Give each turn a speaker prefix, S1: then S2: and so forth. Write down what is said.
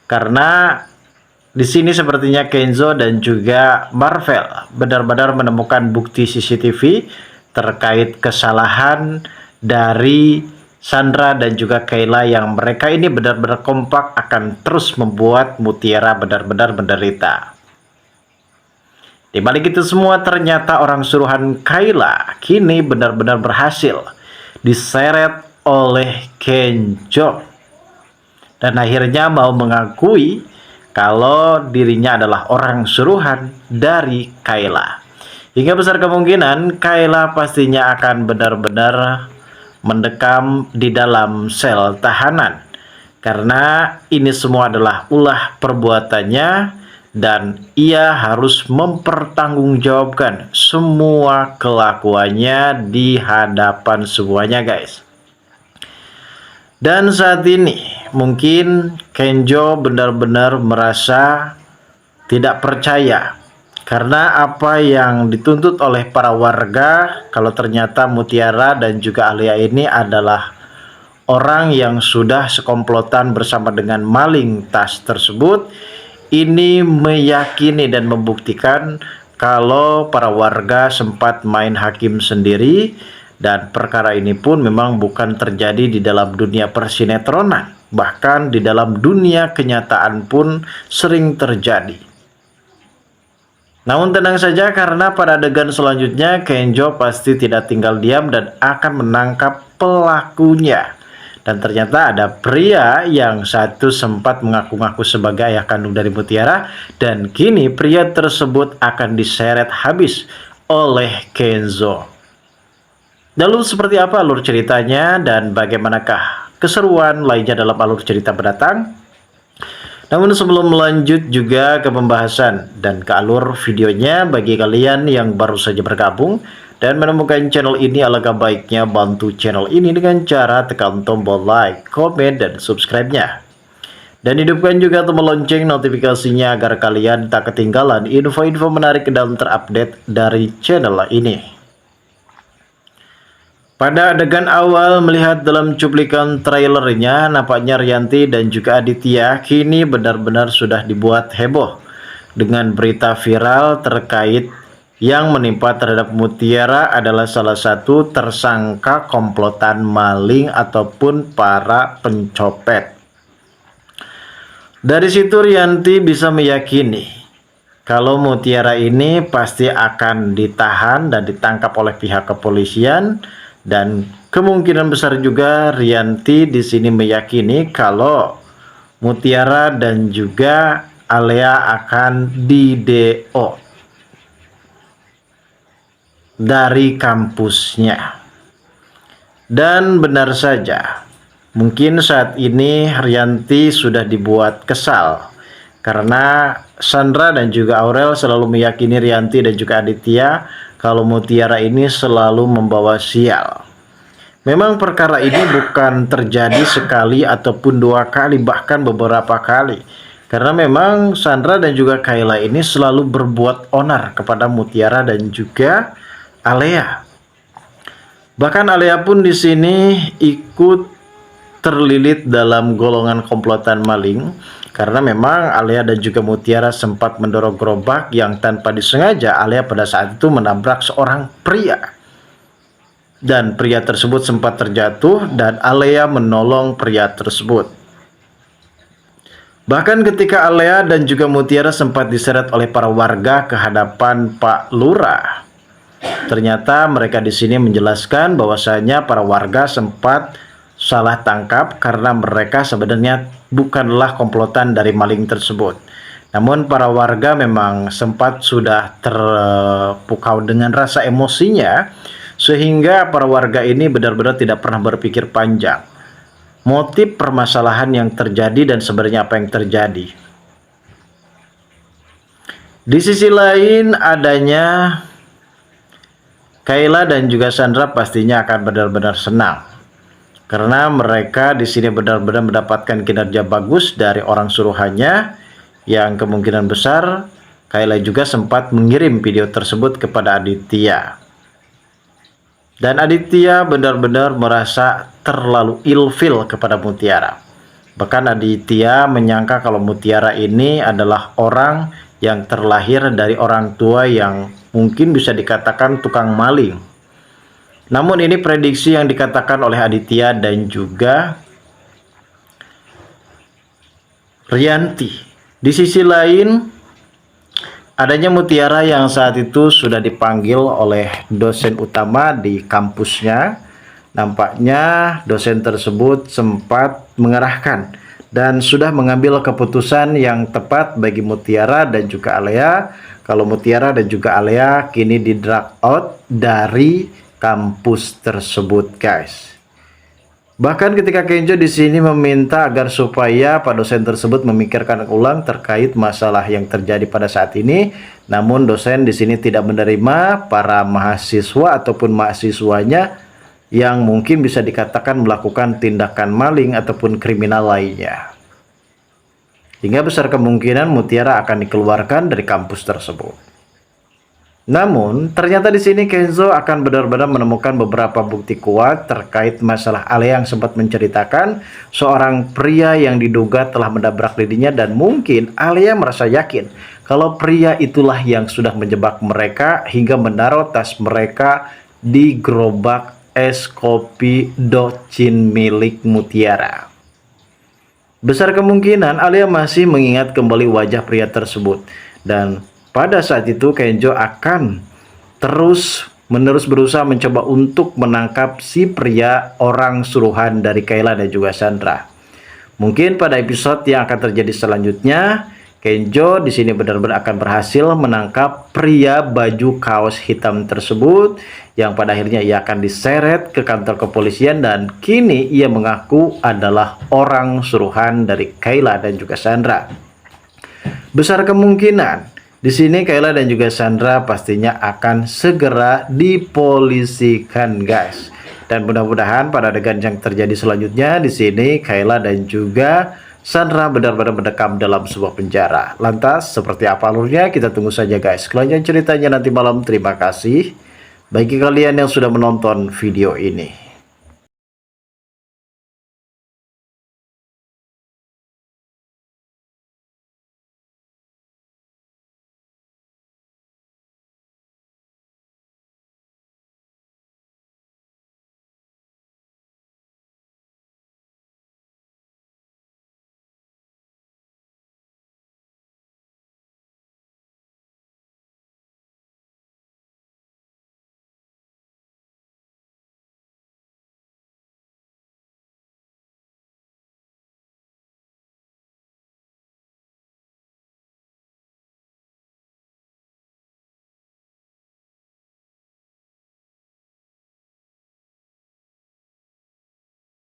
S1: Karena di sini sepertinya Kenzo dan juga Marvel benar-benar menemukan bukti CCTV terkait kesalahan dari Sandra dan juga Kayla yang mereka ini benar-benar kompak akan terus membuat Mutiara benar-benar menderita. Di balik itu semua ternyata orang suruhan Kayla kini benar-benar berhasil diseret oleh Kenzo dan akhirnya mau mengakui kalau dirinya adalah orang suruhan dari Kayla. Hingga besar kemungkinan Kayla pastinya akan benar-benar mendekam di dalam sel tahanan karena ini semua adalah ulah perbuatannya dan ia harus mempertanggungjawabkan semua kelakuannya di hadapan semuanya, guys. Dan saat ini mungkin Kenzo benar-benar merasa tidak percaya karena apa yang dituntut oleh para warga kalau ternyata Mutiara dan juga Alia ini adalah orang yang sudah sekomplotan bersama dengan maling tas tersebut. Ini meyakini dan membuktikan kalau para warga sempat main hakim sendiri dan perkara ini pun memang bukan terjadi di dalam dunia persinetronan, bahkan di dalam dunia kenyataan pun sering terjadi. Namun tenang saja karena pada adegan selanjutnya Kenzo pasti tidak tinggal diam dan akan menangkap pelakunya. Dan ternyata ada pria yang satu sempat mengaku-ngaku sebagai ayah kandung dari Mutiara dan kini pria tersebut akan diseret habis oleh Kenzo. Lalu seperti apa alur ceritanya dan bagaimanakah keseruan lainnya dalam alur cerita mendatang? Namun sebelum melanjut juga ke pembahasan dan ke alur videonya, bagi kalian yang baru saja bergabung dan menemukan channel ini, alangkah baiknya bantu channel ini dengan cara tekan tombol like, komen, dan subscribe-nya. Dan hidupkan juga tombol lonceng notifikasinya agar kalian tak ketinggalan info-info menarik dan terupdate dari channel ini. Pada adegan awal melihat dalam cuplikan trailernya, nampaknya Rianti dan juga Aditya kini benar-benar sudah dibuat heboh dengan berita viral terkait yang menimpa terhadap Mutiara adalah salah satu tersangka komplotan maling ataupun para pencopet. Dari situ Rianti bisa meyakini kalau Mutiara ini pasti akan ditahan dan ditangkap oleh pihak kepolisian. Dan kemungkinan besar juga Rianti di sini meyakini kalau Mutiara dan juga Alia akan di-DO dari kampusnya. Dan benar saja, mungkin saat ini Rianti sudah dibuat kesal karena Sandra dan juga Aurel selalu meyakini Rianti dan juga Aditya kalau Mutiara ini selalu membawa sial. Memang perkara ini bukan terjadi sekali ataupun dua kali, bahkan beberapa kali. Karena memang Sandra dan juga Kayla ini selalu berbuat onar kepada Mutiara dan juga Alia. Bahkan Alia pun di sini ikut terlilit dalam golongan komplotan maling. Karena memang Alia dan juga Mutiara sempat mendorong gerobak yang tanpa disengaja Alia pada saat itu menabrak seorang pria. Dan pria tersebut sempat terjatuh dan Alia menolong pria tersebut. Bahkan ketika Alia dan juga Mutiara sempat diseret oleh para warga ke hadapan Pak Lurah. Ternyata mereka di sini menjelaskan bahwasanya para warga sempat salah tangkap karena mereka sebenarnya bukanlah komplotan dari maling tersebut. Namun para warga memang sempat sudah terpukau dengan rasa emosinya sehingga para warga ini benar-benar tidak pernah berpikir panjang motif permasalahan yang terjadi dan sebenarnya apa yang terjadi. Di sisi lain adanya Kayla dan juga Sandra pastinya akan benar-benar senang. Karena mereka di sini benar-benar mendapatkan kinerja bagus dari orang suruhannya yang kemungkinan besar Kayla juga sempat mengirim video tersebut kepada Aditya. Dan Aditya benar-benar merasa terlalu ilfil kepada Mutiara. Bahkan Aditya menyangka kalau Mutiara ini adalah orang yang terlahir dari orang tua yang mungkin bisa dikatakan tukang maling. Namun ini prediksi yang dikatakan oleh Aditya dan juga Rianti. Di sisi lain, adanya Mutiara yang saat itu sudah dipanggil oleh dosen utama di kampusnya. Nampaknya dosen tersebut sempat mengarahkan dan sudah mengambil keputusan yang tepat bagi Mutiara dan juga Alea. Kalau Mutiara dan juga Alea kini di drag out dari kampus tersebut, guys. Bahkan ketika Kenzo di sini meminta agar supaya Pak dosen tersebut memikirkan ulang terkait masalah yang terjadi pada saat ini, namun dosen di sini tidak menerima para mahasiswa ataupun mahasiswanya yang mungkin bisa dikatakan melakukan tindakan maling ataupun kriminal lainnya. Hingga besar kemungkinan Mutiara akan dikeluarkan dari kampus tersebut. Namun, ternyata di sini Kenzo akan benar-benar menemukan beberapa bukti kuat terkait masalah Alea yang sempat menceritakan seorang pria yang diduga telah menabrak dirinya, dan mungkin Alea merasa yakin kalau pria itulah yang sudah menjebak mereka hingga menaruh tas mereka di gerobak es kopi Docin milik Mutiara. Besar kemungkinan Alea masih mengingat kembali wajah pria tersebut, dan pada saat itu Kenzo akan terus-menerus berusaha mencoba untuk menangkap si pria orang suruhan dari Kayla dan juga Sandra. Mungkin pada episode yang akan terjadi selanjutnya, Kenzo di sini benar-benar akan berhasil menangkap pria baju kaos hitam tersebut yang pada akhirnya ia akan diseret ke kantor kepolisian dan kini ia mengaku adalah orang suruhan dari Kayla dan juga Sandra. Besar kemungkinan di sini Kayla dan juga Sandra pastinya akan segera dipolisikan, guys. Dan mudah-mudahan pada adegan yang terjadi selanjutnya di sini Kayla dan juga Sandra benar-benar mendekam dalam sebuah penjara. Lantas seperti apa alurnya, kita tunggu saja, guys. Kelanjutan ceritanya nanti malam. Terima kasih bagi kalian yang sudah menonton video ini.